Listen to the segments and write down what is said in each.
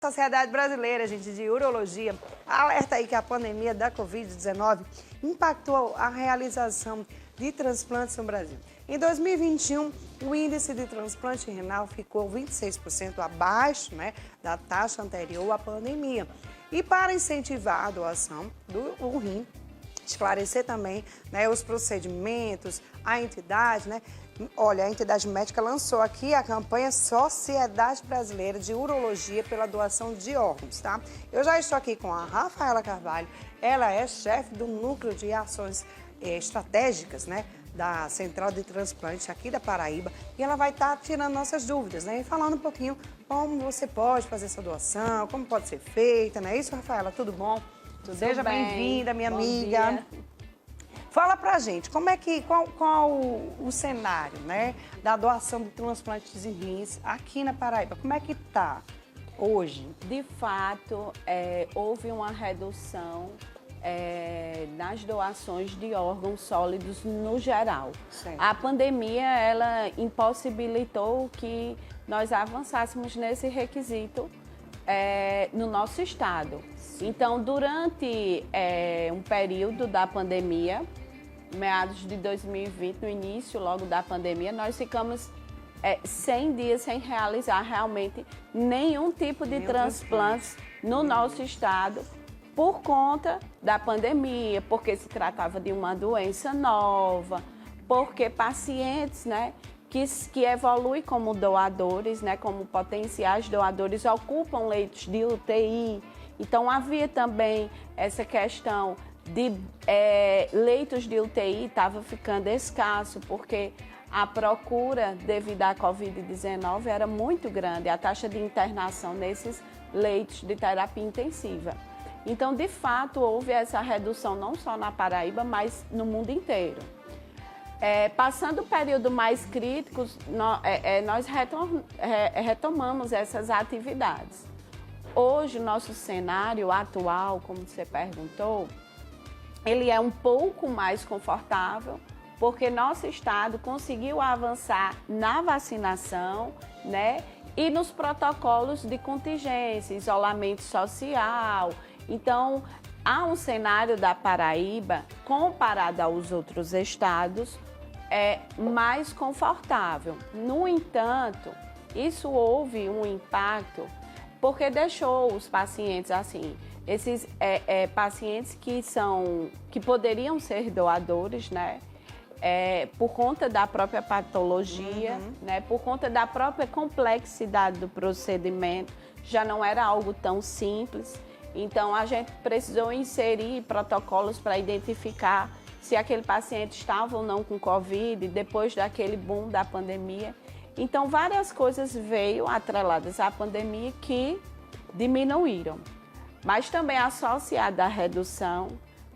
Sociedade Brasileira, gente, de Urologia, alerta aí que a pandemia da Covid-19 impactou a realização de transplantes no Brasil. Em 2021, o índice de transplante renal ficou 26% abaixo, da taxa anterior à pandemia. E para incentivar a doação do rim, esclarecer também os procedimentos, a entidade, Olha, a entidade médica lançou aqui a campanha Sociedade Brasileira de Urologia pela doação de órgãos, tá? Eu já estou aqui com a Rafaela Carvalho, ela é chefe do Núcleo de Ações Estratégicas, da Central de Transplante aqui da Paraíba, e ela vai estar tirando nossas dúvidas, e falando um pouquinho como você pode fazer essa doação, como pode ser feita, não é isso, Rafaela? Tudo bom? Tudo Seja bem. bem-vinda, minha Bom amiga. Dia. Fala pra gente, qual o cenário, da doação de transplantes de rins aqui na Paraíba? Como é que tá hoje? De fato, houve uma redução nas doações de órgãos sólidos no geral. Certo. A pandemia, ela impossibilitou que nós avançássemos nesse requisito no nosso estado. Então, durante um período da pandemia, meados de 2020, no início logo da pandemia, nós ficamos 100 dias sem realizar realmente nenhum tipo de transplantes no nosso estado por conta da pandemia, porque se tratava de uma doença nova, porque pacientes, que evoluem como doadores, como potenciais doadores, ocupam leitos de UTI. Então, havia também essa questão de leitos de UTI, estava ficando escasso, porque a procura devido à Covid-19 era muito grande, a taxa de internação nesses leitos de terapia intensiva. Então, de fato, houve essa redução não só na Paraíba, mas no mundo inteiro. Passando o período mais crítico, nós retomamos essas atividades. Hoje, o nosso cenário atual, como você perguntou, ele é um pouco mais confortável, porque nosso estado conseguiu avançar na vacinação, e nos protocolos de contingência, isolamento social. Então, há um cenário da Paraíba, comparado aos outros estados, mais confortável. No entanto, isso houve um impacto, porque deixou os pacientes assim, esses pacientes que poderiam ser doadores, por conta da própria patologia, por conta da própria complexidade do procedimento, já não era algo tão simples. Então, a gente precisou inserir protocolos para identificar se aquele paciente estava ou não com Covid, depois daquele boom da pandemia. Então, várias coisas veio atreladas à pandemia que diminuíram. Mas também associada à redução,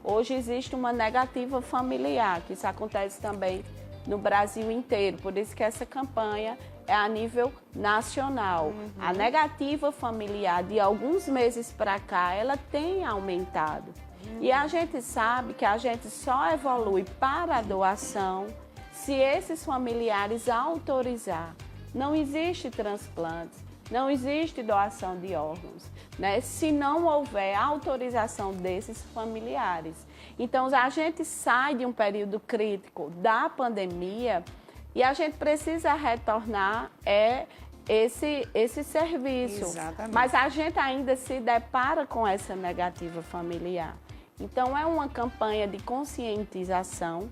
hoje existe uma negativa familiar, que isso acontece também no Brasil inteiro. Por isso que essa campanha é a nível nacional. A negativa familiar, de alguns meses para cá, ela tem aumentado. E a gente sabe que a gente só evolui para a doação se esses familiares autorizar. Não existe transplante, não existe doação de órgãos, se não houver autorização desses familiares. Então, a gente sai de um período crítico da pandemia e a gente precisa retornar esse serviço. Exatamente. Mas a gente ainda se depara com essa negativa familiar. Então, é uma campanha de conscientização,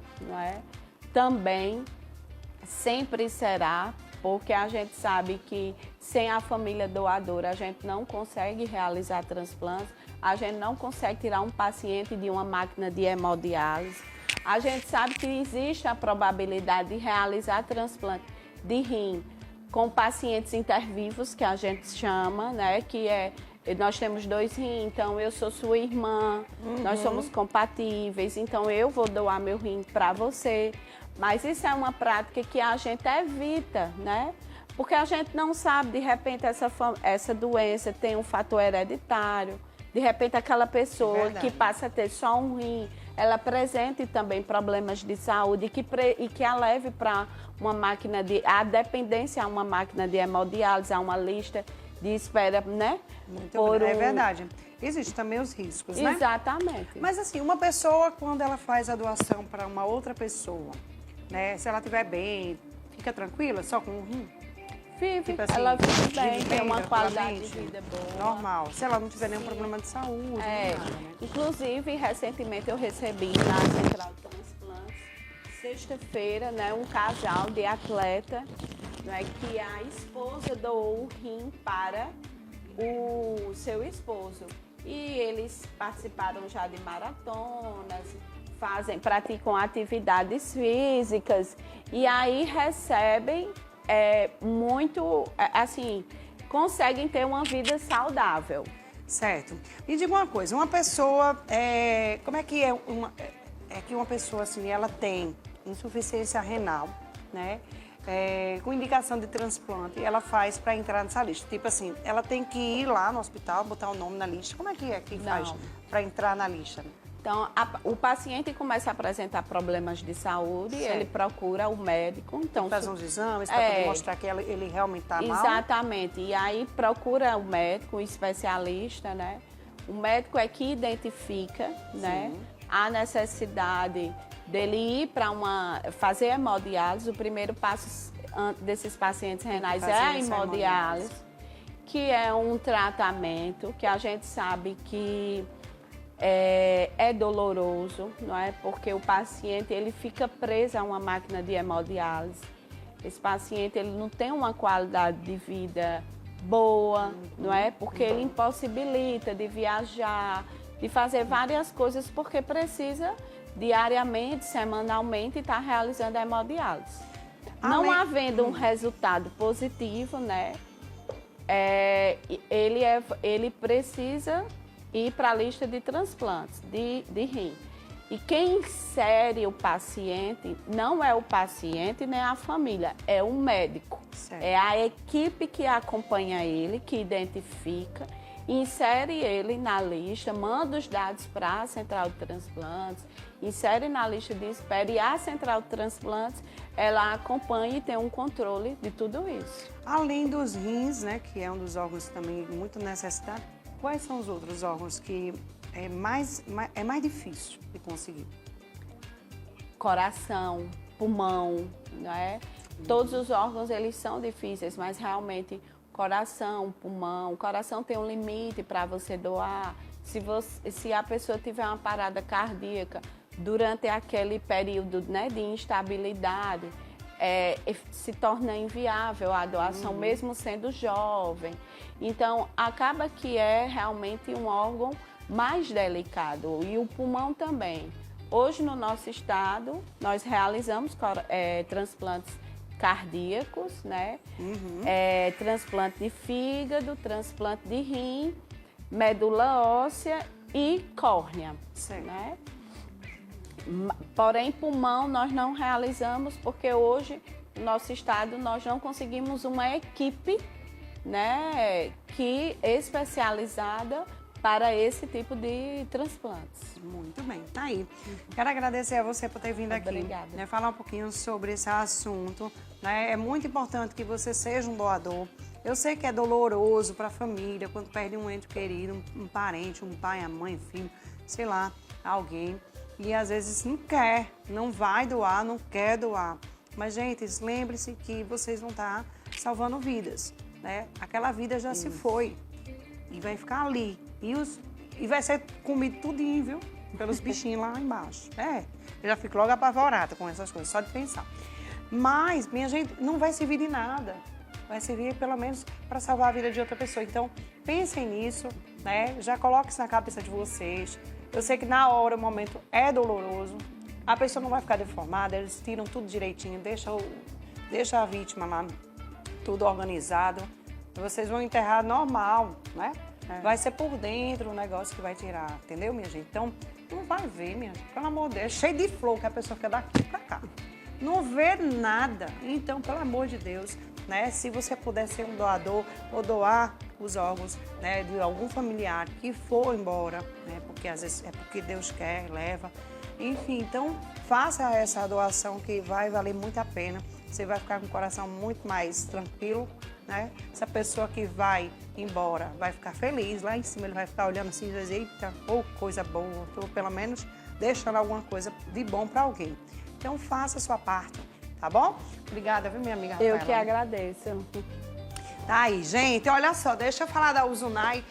Também sempre será, porque a gente sabe que sem a família doadora a gente não consegue realizar transplantes, a gente não consegue tirar um paciente de uma máquina de hemodiálise. A gente sabe que existe a probabilidade de realizar transplante de rim com pacientes intervivos, que a gente chama, nós temos 2 rins, então eu sou sua irmã, nós somos compatíveis, então eu vou doar meu rim para você. Mas isso é uma prática que a gente evita, Porque a gente não sabe, de repente, essa doença tem um fator hereditário, de repente aquela pessoa que passa a ter só um rim, ela apresente também problemas de saúde e que a leve para uma máquina a dependência a uma máquina de hemodiálise, a uma lista de espera, né? Muito bem. É verdade. Existem também os riscos, né? Exatamente. Mas assim, uma pessoa, quando ela faz a doação para uma outra pessoa, né? Se ela estiver bem, fica tranquila só com um rim? Vive, Tipo assim, ela vive bem, vive tem bem, uma qualidade de tranquilamente? vida boa. Normal. Se ela não tiver nenhum problema de saúde, É, nada, né? inclusive, recentemente eu recebi na Central de Transplantes, sexta-feira, né, um casal de atleta, né, que a esposa doou o rim para o seu esposo. E eles participaram já de maratonas, praticam atividades físicas e aí recebem assim, conseguem ter uma vida saudável. Certo. Me diga uma coisa, uma pessoa, como é que que uma pessoa assim, ela tem insuficiência renal, né? Com indicação de transplante, ela faz para entrar nessa lista? Tipo assim, ela tem que ir lá no hospital, botar o nome na lista. Como é que faz para entrar na lista? Então, o paciente começa a apresentar problemas de saúde, certo. Ele procura o médico. Então, faz uns exames para poder mostrar que ele realmente está mal? Exatamente. E aí procura o médico, o especialista, né? O médico é que identifica, né, a necessidade dele ir para fazer hemodiálise. O primeiro passo desses pacientes renais é a hemodiálise, que é um tratamento que a gente sabe que é doloroso, não é? Porque o paciente ele fica preso a uma máquina de hemodiálise. Esse paciente ele não tem uma qualidade de vida boa, não é? Porque ele impossibilita de viajar, de fazer várias coisas, porque precisa diariamente, semanalmente, estar realizando a hemodiálise. Não havendo um resultado positivo, né? Ele precisa ir para a lista de transplantes de rim. E quem insere o paciente não é o paciente nem a família, é o médico. Certo. É a equipe que acompanha ele, que identifica, insere ele na lista, manda os dados para a Central de Transplantes, insere na lista de espera e a Central de Transplantes, ela acompanha e tem um controle de tudo isso. Além dos rins, né, que é um dos órgãos também muito necessitado, quais são os outros órgãos que é mais difícil de conseguir? Coração, pulmão, né? Todos os órgãos, eles são difíceis, mas realmente coração, pulmão, o coração tem um limite para você doar. Se a pessoa tiver uma parada cardíaca durante aquele período, né, de instabilidade, se torna inviável a doação, mesmo sendo jovem. Então, acaba que é realmente um órgão mais delicado, e o pulmão também. Hoje, no nosso estado, nós realizamos transplantes cardíacos, né? Transplante de fígado, transplante de rim, medula óssea e córnea, né? Porém, pulmão nós não realizamos porque hoje, no nosso estado, nós não conseguimos uma equipe, né, especializada para esse tipo de transplantes. Muito bem, tá aí. Quero agradecer a você por ter vindo aqui. Obrigada. Né, falar um pouquinho sobre esse assunto. Né? É muito importante que você seja um doador. Eu sei que é doloroso para a família, quando perde um ente querido, um parente, um pai, a mãe, filho, sei lá, alguém. E às vezes não quer, não vai doar, não quer doar. Mas, gente, lembre-se que vocês vão estar salvando vidas, né? Aquela vida já se foi e vai ficar ali. E vai ser comido tudinho, viu? Pelos bichinhos lá embaixo. Eu já fico logo apavorada com essas coisas, só de pensar. Mas, minha gente, não vai servir de nada. Vai servir, pelo menos, para salvar a vida de outra pessoa. Então, pensem nisso, né? Já coloquem isso na cabeça de vocês. Eu sei que na hora, o momento é doloroso. A pessoa não vai ficar deformada, eles tiram tudo direitinho, deixa a vítima lá, tudo organizado. Vocês vão enterrar normal, né? Vai ser por dentro o negócio que vai tirar, entendeu, minha gente? Então, não vai ver, minha gente, pelo amor de Deus. É cheio de flor que a pessoa fica daqui pra cá. Não vê nada. Então, pelo amor de Deus, né? Se você puder ser um doador ou doar os órgãos, né, de algum familiar que for embora, né? Porque às vezes é porque Deus quer, leva. Enfim, então faça essa doação que vai valer muito a pena. Você vai ficar com o coração muito mais tranquilo, né? Essa pessoa que vai embora vai ficar feliz, lá em cima ele vai ficar olhando assim e vai dizer, eita, oh, coisa boa, estou pelo menos deixando alguma coisa de bom para alguém. Então faça a sua parte, tá bom? Obrigada, viu, minha amiga Rafaela? Eu que agradeço. Tá aí, gente, olha só, deixa eu falar da Uzunai.